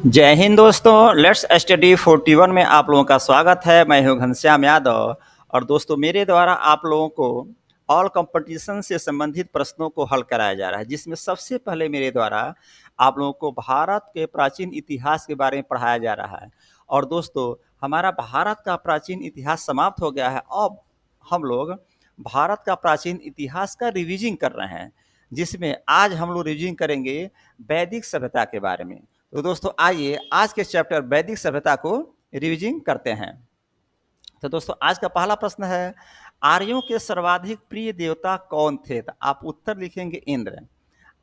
जय हिंद दोस्तों। Let's study 41 में आप लोगों का स्वागत है। मैं हूं घनश्याम यादव और दोस्तों मेरे द्वारा आप लोगों को ऑल कंपटीशन से संबंधित प्रश्नों को हल कराया जा रहा है, जिसमें सबसे पहले मेरे द्वारा आप लोगों को भारत के प्राचीन इतिहास के बारे में पढ़ाया जा रहा है। और दोस्तों हमारा भारत का प्राचीन इतिहास समाप्त हो गया है। अब हम लोग भारत का प्राचीन इतिहास का रिविजन कर रहे हैं, जिसमें आज हम लोग रिविजन करेंगे वैदिक सभ्यता के बारे में। तो दोस्तों आइए आज के चैप्टर वैदिक सभ्यता को रिविजन करते हैं। तो दोस्तों आज का पहला प्रश्न है, आर्यों के सर्वाधिक प्रिय देवता कौन थे? तो आप उत्तर लिखेंगे इंद्र।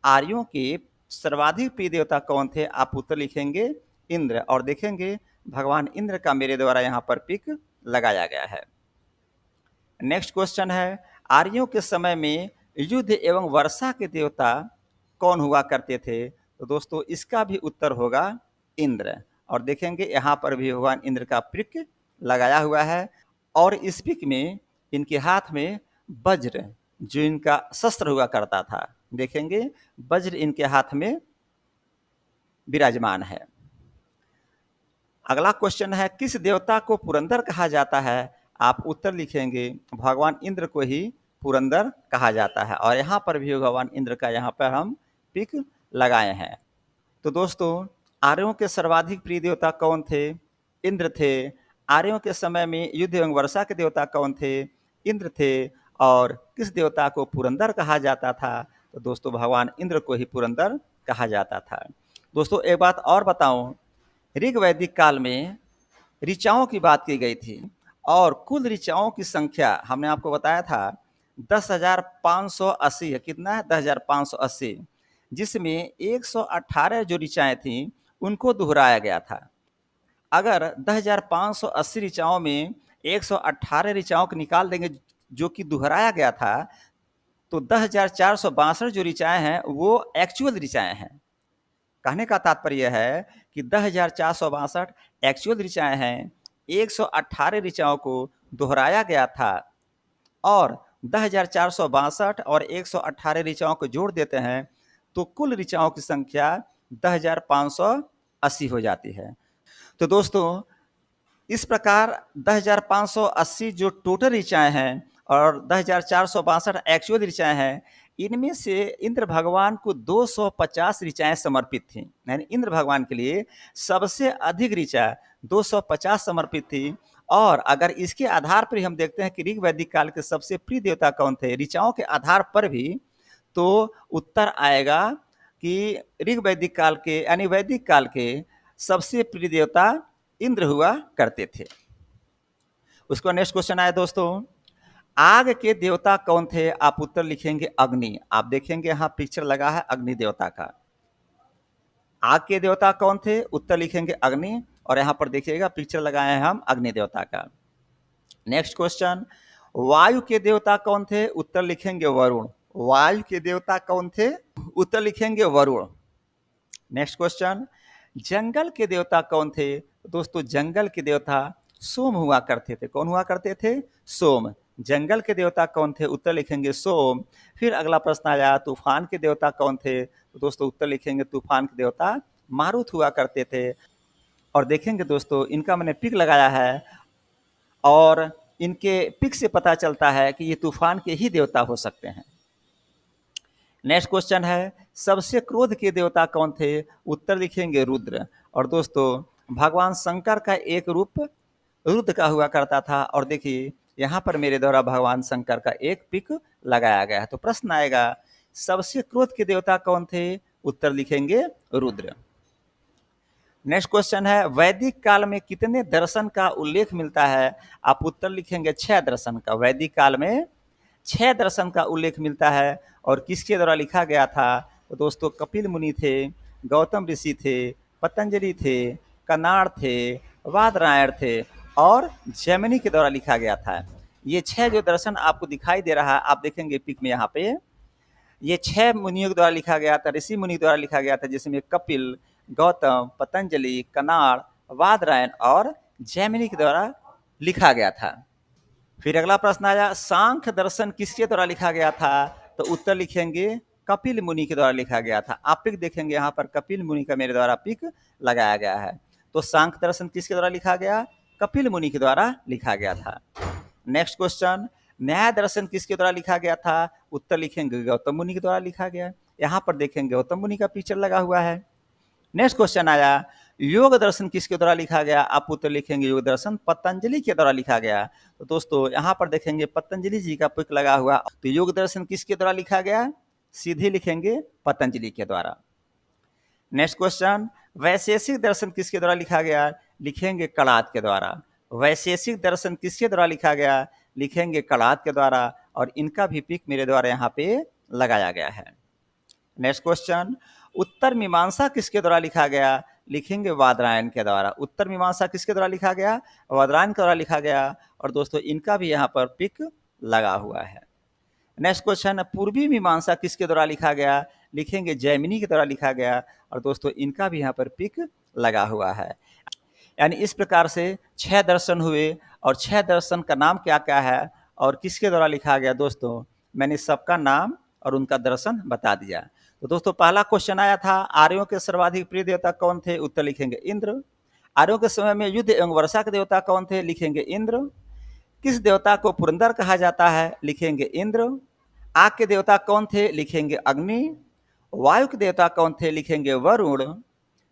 आर्यों के सर्वाधिक प्रिय देवता कौन थे? आप उत्तर लिखेंगे इंद्र। और देखेंगे भगवान इंद्र का मेरे द्वारा यहाँ पर पिक लगाया गया है। नेक्स्ट क्वेश्चन है, आर्यों के समय में युद्ध एवं वर्षा के देवता कौन हुआ करते थे? तो दोस्तों इसका भी उत्तर होगा इंद्र। और देखेंगे यहाँ पर भी भगवान इंद्र का पिक लगाया हुआ है। और इस पिक में इनके हाथ में वज्र, जो इनका शस्त्र हुआ करता था, देखेंगे वज्र इनके हाथ में विराजमान है। अगला क्वेश्चन है, किस देवता को पुरंदर कहा जाता है? आप उत्तर लिखेंगे भगवान इंद्र को ही पुरंदर कहा जाता है। और यहाँ पर भी भगवान इंद्र का यहाँ पर हम पिक लगाए हैं। तो दोस्तों आर्यों के सर्वाधिक प्रिय देवता कौन थे? इंद्र थे। आर्यों के समय में युद्ध एवं वर्षा के देवता कौन थे? इंद्र थे। और किस देवता को पुरंदर कहा जाता था? तो दोस्तों भगवान इंद्र को ही पुरंदर कहा जाता था। दोस्तों एक बात और बताऊं, ऋग वैदिक काल में ऋचाओं की बात की गई थी और कुल ऋचाओं की संख्या हमने आपको बताया था 10,580 है। कितना है? 10,580, जिसमें 118 जो ऋचाएं थीं उनको दोहराया गया था। अगर 10,580 ऋचाओं में 118 ऋचाओं को निकाल देंगे जो कि दोहराया गया था, तो 10,462 जो ऋचाएं हैं वो एक्चुअल ऋचाएं हैं। कहने का तात्पर्य है कि 10,462 एक्चुअल ऋचाएं हैं, 118 ऋचाओं को दोहराया गया था। और 10,462 और 118 ऋचाओं को जोड़ देते हैं तो कुल ऋचाओं की संख्या 10,580 हो जाती है। तो दोस्तों इस प्रकार 10,580 जो टोटल ऋचाएं हैं और 10,462 एक्चुअल ऋचाएं हैं, इनमें से इंद्र भगवान को 250 ऋचाएं समर्पित थी। यानी इंद्र भगवान के लिए सबसे अधिक ऋचा 250 समर्पित थी। और अगर इसके आधार पर हम देखते हैं कि ऋग वैदिक काल के सबसे प्रिय देवता कौन थे, ऋचाओं के आधार पर भी, तो उत्तर आएगा कि ऋग वैदिक काल के यानी वैदिक काल के सबसे प्रिय देवता इंद्र हुआ करते थे। उसका नेक्स्ट क्वेश्चन आया दोस्तों, आग के देवता कौन थे? आप उत्तर लिखेंगे अग्नि। आप देखेंगे यहाँ पिक्चर लगा है अग्नि देवता का। आग के देवता कौन थे? उत्तर लिखेंगे अग्नि। और यहाँ पर देखिएगा पिक्चर लगाए हैं हम अग्नि देवता का। नेक्स्ट क्वेश्चन, वायु के देवता कौन थे? उत्तर लिखेंगे वरुण। वायु के देवता कौन थे? उत्तर लिखेंगे वरुण। नेक्स्ट क्वेश्चन, जंगल के देवता कौन थे? दोस्तों जंगल के देवता सोम हुआ करते थे। कौन हुआ करते थे? सोम। जंगल के देवता कौन थे? उत्तर लिखेंगे सोम। फिर अगला प्रश्न आया, तूफान के देवता कौन थे? तो दोस्तों उत्तर लिखेंगे तूफान के देवता मारुत हुआ करते थे। और देखेंगे दोस्तों इनका मैंने पिक लगाया है और इनके पिक से पता चलता है कि ये तूफान के ही देवता हो सकते हैं। नेक्स्ट क्वेश्चन है, सबसे क्रोध के देवता कौन थे? उत्तर लिखेंगे रुद्र। और दोस्तों भगवान शंकर का एक रूप रुद्र का हुआ करता था। और देखिए यहाँ पर मेरे द्वारा भगवान शंकर का एक पिक लगाया गया है। तो प्रश्न आएगा, सबसे क्रोध के देवता कौन थे? उत्तर लिखेंगे रुद्र। नेक्स्ट क्वेश्चन है, वैदिक काल में कितने दर्शन का उल्लेख मिलता है? आप उत्तर लिखेंगे 6 दर्शन का। वैदिक काल में 6 दर्शन का उल्लेख मिलता है। और किसके द्वारा लिखा गया था? तो दोस्तों कपिल मुनि थे, गौतम ऋषि थे, पतंजलि थे, कनाड थे, वादरायण थे और जैमिनी के द्वारा लिखा गया था। ये 6 जो दर्शन आपको दिखाई दे रहा है, आप देखेंगे पिक में यहाँ पे, ये 6 मुनियों के द्वारा लिखा गया था, ऋषि मुनि द्वारा लिखा गया था, जिसमें कपिल, गौतम, पतंजलि, कनाड़, वादरायण और जैमिनी के द्वारा लिखा गया था। फिर अगला प्रश्न आया, सांख्य दर्शन किसके द्वारा लिखा गया था? तो उत्तर लिखेंगे कपिल मुनि के द्वारा लिखा गया था। आप पिक देखेंगे यहाँ पर कपिल मुनि का मेरे द्वारा पिक लगाया गया है। तो सांख्य दर्शन किसके द्वारा लिखा गया? कपिल मुनि के द्वारा लिखा गया था। नेक्स्ट क्वेश्चन, न्याय दर्शन किसके द्वारा लिखा गया था? उत्तर लिखेंगे गौतम मुनि के द्वारा लिखा गया। यहाँ पर देखेंगे गौतम मुनि का पिक्चर लगा हुआ है। नेक्स्ट क्वेश्चन आया, योग दर्शन किसके द्वारा लिखा गया? आप उत्तर लिखेंगे योग दर्शन पतंजलि के द्वारा लिखा गया। तो दोस्तों यहाँ पर देखेंगे पतंजलि जी का पिक लगा हुआ। तो योग दर्शन किसके द्वारा लिखा गया? सीधे लिखेंगे पतंजलि के द्वारा। नेक्स्ट क्वेश्चन, वैशेषिक दर्शन किसके द्वारा लिखा गया? लिखेंगे कणाद के द्वारा। वैशेषिक दर्शन किसके द्वारा लिखा गया? लिखेंगे कणाद के द्वारा, और इनका भी पिक मेरे द्वारा यहाँ पे लगाया गया है। नेक्स्ट क्वेश्चन, उत्तर मीमांसा किसके द्वारा लिखा गया? लिखेंगे वादरायण के द्वारा। उत्तर मीमांसा किसके द्वारा लिखा गया? वादरायण के द्वारा लिखा गया, और दोस्तों इनका भी यहाँ पर पिक लगा हुआ है। नेक्स्ट क्वेश्चन, पूर्वी मीमांसा किसके द्वारा लिखा गया? लिखेंगे जैमिनी के द्वारा लिखा गया, और दोस्तों इनका भी यहाँ पर पिक लगा हुआ है। यानी इस प्रकार से 6 दर्शन हुए, और 6 दर्शन का नाम क्या क्या है और किसके द्वारा लिखा गया, दोस्तों मैंने सबका नाम और उनका दर्शन बता दिया। तो दोस्तों पहला क्वेश्चन आया था, आर्यों के सर्वाधिक प्रिय देवता कौन थे? उत्तर लिखेंगे इंद्र। आर्यों के समय में युद्ध एवं वर्षा के देवता कौन थे? लिखेंगे इंद्र। किस देवता को पुरंदर कहा जाता है? लिखेंगे इंद्र। आग के देवता कौन थे? लिखेंगे अग्नि। वायु के देवता कौन थे? लिखेंगे वरुण।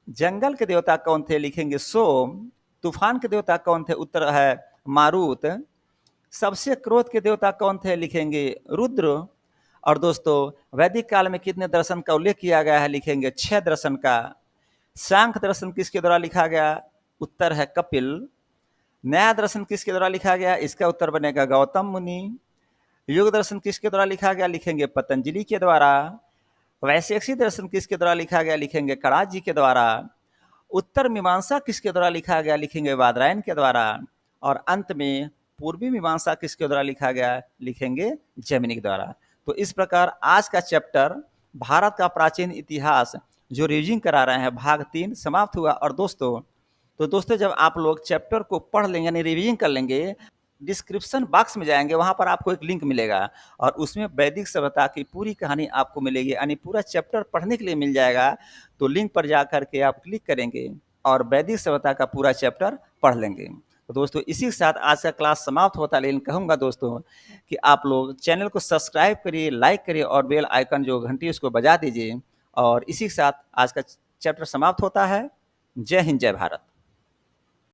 जंगल के देवता कौन थे? लिखेंगे सोम। तूफान के देवता कौन थे? उत्तर है मारुत। सबसे क्रोध के देवता कौन थे? लिखेंगे रुद्र। और दोस्तों वैदिक काल में कितने दर्शन का उल्लेख किया गया है? लिखेंगे 6 दर्शन का। सांख्य दर्शन किसके द्वारा लिखा गया? उत्तर है कपिल। न्याय दर्शन किसके द्वारा लिखा गया? इसका उत्तर बनेगा गौतम मुनि। योग दर्शन किसके द्वारा लिखा गया? लिखेंगे पतंजलि के द्वारा। वैशेषिक दर्शन किसके द्वारा लिखा गया? लिखेंगे कणाद जी के द्वारा। उत्तर मीमांसा किसके द्वारा लिखा गया? लिखेंगे वादरायण के द्वारा। और अंत में पूर्वी मीमांसा किसके द्वारा लिखा गया? लिखेंगे जैमिनी के द्वारा। तो इस प्रकार आज का चैप्टर भारत का प्राचीन इतिहास जो रिविजन करा रहे हैं भाग 3 समाप्त हुआ। और दोस्तों जब आप लोग चैप्टर को पढ़ लेंगे यानी रिविजन कर लेंगे, डिस्क्रिप्शन बॉक्स में जाएंगे, वहाँ पर आपको एक लिंक मिलेगा और उसमें वैदिक सभ्यता की पूरी कहानी आपको मिलेगी, यानी पूरा चैप्टर पढ़ने के लिए मिल जाएगा। तो लिंक पर जा करके आप क्लिक करेंगे और वैदिक सभ्यता का पूरा चैप्टर पढ़ लेंगे। तो दोस्तों इसी के साथ आज का क्लास समाप्त होता है, लेकिन कहूँगा दोस्तों कि आप लोग चैनल को सब्सक्राइब करिए, लाइक करिए और बेल आइकन जो घंटी है उसको बजा दीजिए। और इसी के साथ आज का चैप्टर समाप्त होता है। जय हिंद, जय भारत।